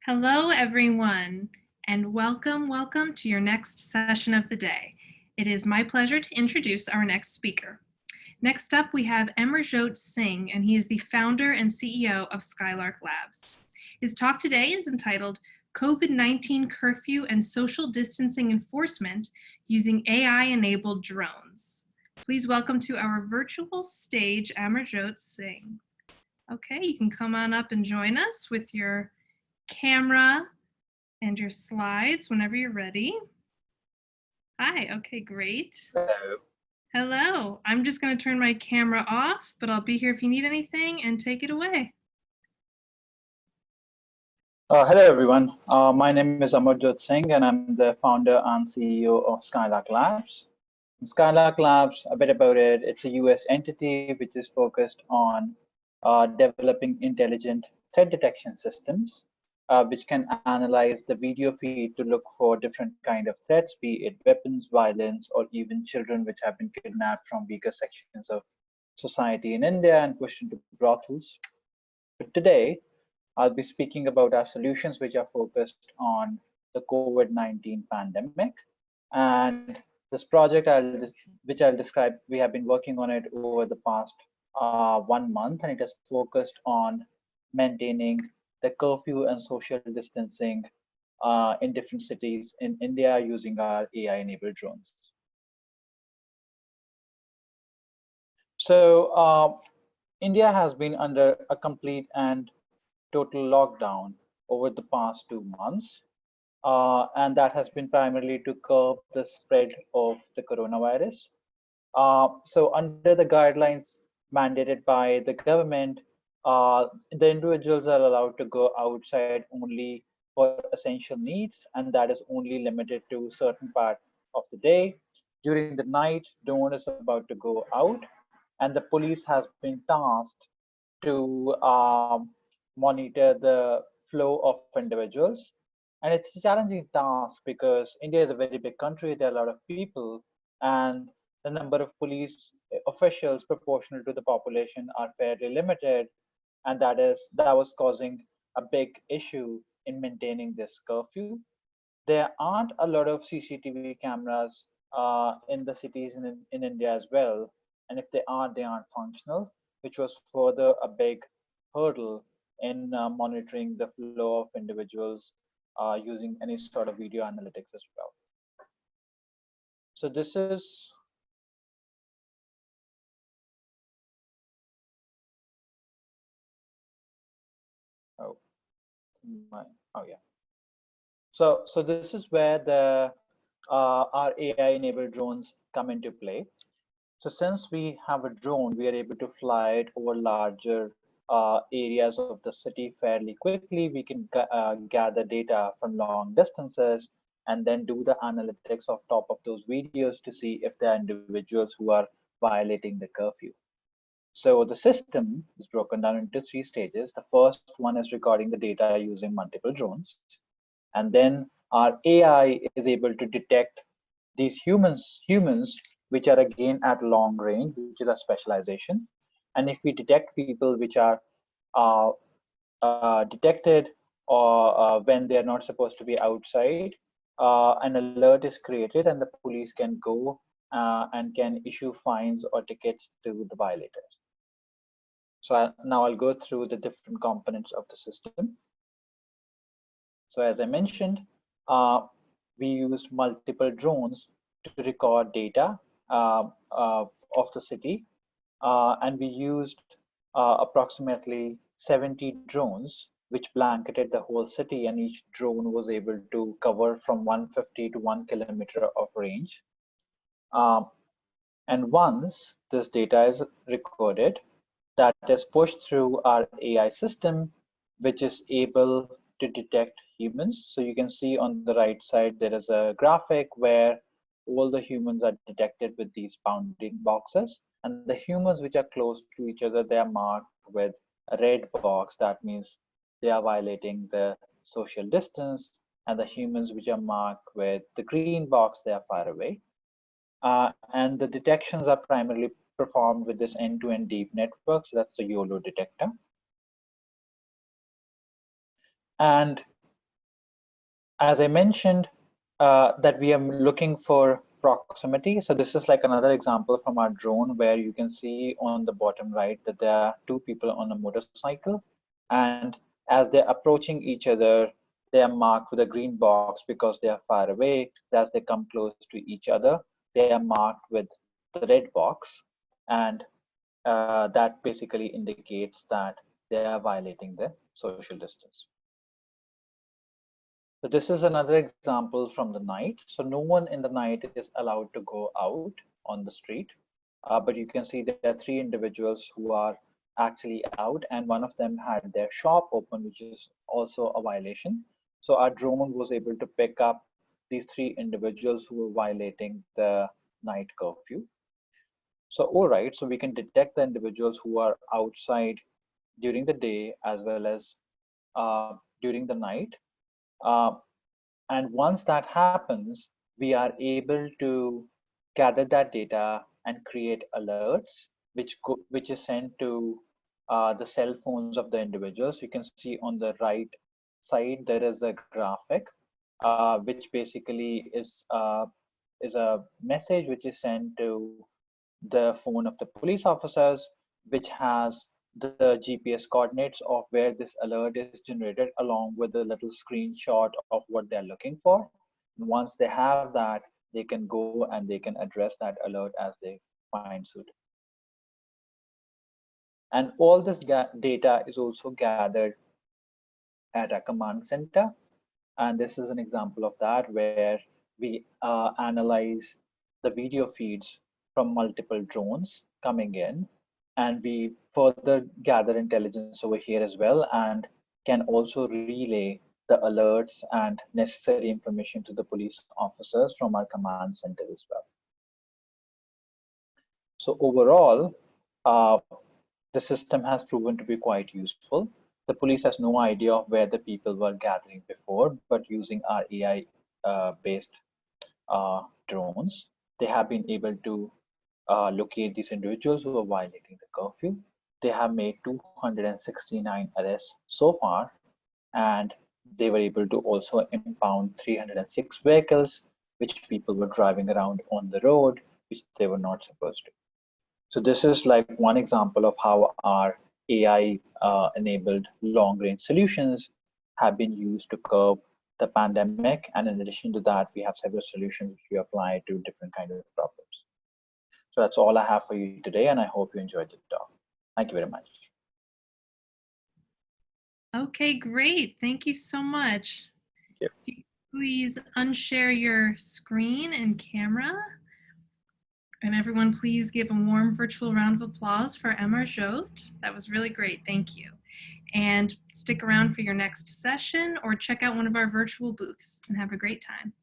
Hello, everyone, and welcome to your next session of the day. It is my pleasure to introduce our next speaker. Next up, we have AMARJOT SINGH, and he is the founder and CEO of Skylark Labs. His talk today is entitled COVID-19 Curfew and Social Distancing Enforcement Using AI-Enabled Drones. Please welcome to our virtual stage, AMARJOT SINGH. Okay, you can come on up and join us with your camera and your slides whenever you're ready. Hi, okay, great. Hello. Hello, I'm just going to turn my camera off, but I'll be here if you need anything, and take it away. Hello, everyone. My name is AMARJOT SINGH, and I'm the founder and CEO of Skylark Labs. Skylark Labs, a bit about it, it's a US entity which is focused on developing intelligent threat detection systems, which can analyze the video feed to look for different kind of threats, be it weapons, violence, or even children which have been kidnapped from weaker sections of society in India and pushed into brothels. But today, I'll be speaking about our solutions which are focused on the COVID-19 pandemic. And this project which I'll describe, we have been working on it over the past 1 month, and it is focused on maintaining the curfew and social distancing in different cities in India using our AI-enabled drones. So India has been under a complete and total lockdown over the past 2 months. And that has been primarily to curb the spread of the coronavirus. So under the guidelines mandated by the government, the individuals are allowed to go outside only for essential needs, and that is only limited to certain part of the day. During the night, no one is about to go out, and the police has been tasked to monitor the flow of individuals. And it's a challenging task because India is a very big country, there are a lot of people, and the number of police officials proportional to the population are fairly limited, and that was causing a big issue in maintaining this curfew. There aren't a lot of CCTV cameras in the cities in India as well, and if they aren't functional, which was further a big hurdle in monitoring the flow of individuals using any sort of video analytics as well. So this is So this is where the our AI-enabled drones come into play. So since we have a drone, we are able to fly it over larger areas of the city fairly quickly. We can gather data from long distances and then do the analytics of top of those videos to see if there are individuals who are violating the curfew. So the system is broken down into 3 stages. The first one is recording the data using multiple drones. And then our AI is able to detect these humans which are again at long range, which is a specialization. And if we detect people which are detected or when they are not supposed to be outside, an alert is created and the police can go and can issue fines or tickets to the violators. So now I'll go through the different components of the system. So as I mentioned, we used multiple drones to record data of the city, and we used approximately 70 drones which blanketed the whole city, and each drone was able to cover from 150 to 1 kilometer of range. And once this data is recorded, that is pushed through our AI system, which is able to detect humans. So you can see on the right side, there is a graphic where all the humans are detected with these bounding boxes. And the humans which are close to each other, they are marked with a red box. That means they are violating the social distance. And the humans which are marked with the green box, they are far away. And the detections are primarily performed with this end-to-end deep network. So that's the YOLO detector. And as I mentioned, that we are looking for proximity. So this is like another example from our drone where you can see on the bottom right that there are two people on a motorcycle. And as they're approaching each other, they are marked with a green box because they are far away. As they come close to each other, they are marked with the red box. And that basically indicates that they are violating the social distance. So this is another example from the night. So no one in the night is allowed to go out on the street, but you can see there are three individuals who are actually out, and one of them had their shop open, which is also a violation. So our drone was able to pick up these three individuals who were violating the night curfew. So all right, so we can detect the individuals who are outside during the day as well as during the night. Uh, And once that happens, we are able to gather that data and create alerts, which is sent to the cell phones of the individuals. You can see on the right side there is a graphic, which basically is a message which is sent to the phone of the police officers, which has the GPS coordinates of where this alert is generated, along with a little screenshot of what they're looking for. And once they have that, they can go and they can address that alert as they find suit. And all this data is also gathered at a command center. And this is an example of that where we analyze the video feeds from multiple drones coming in, and we further gather intelligence over here as well, and can also relay the alerts and necessary information to the police officers from our command center as well. So overall, uh, the system has proven to be quite useful. The police has no idea of where the people were gathering before, but using our AI based drones, they have been able to locate these individuals who are violating the curfew. They have made 269 arrests so far, and they were able to also impound 306 vehicles, which people were driving around on the road, which they were not supposed to. So this is like one example of how our AI enabled long range solutions have been used to curb the pandemic. And in addition to that, we have several solutions which we apply to different kinds of problems. So that's all I have for you today, and I hope you enjoyed the talk. Thank you very much. Okay, great. Thank you so much. Thank you. Please unshare your screen and camera. And everyone, please give a warm virtual round of applause for AMARJOT. That was really great. Thank you. And stick around for your next session or check out one of our virtual booths and have a great time.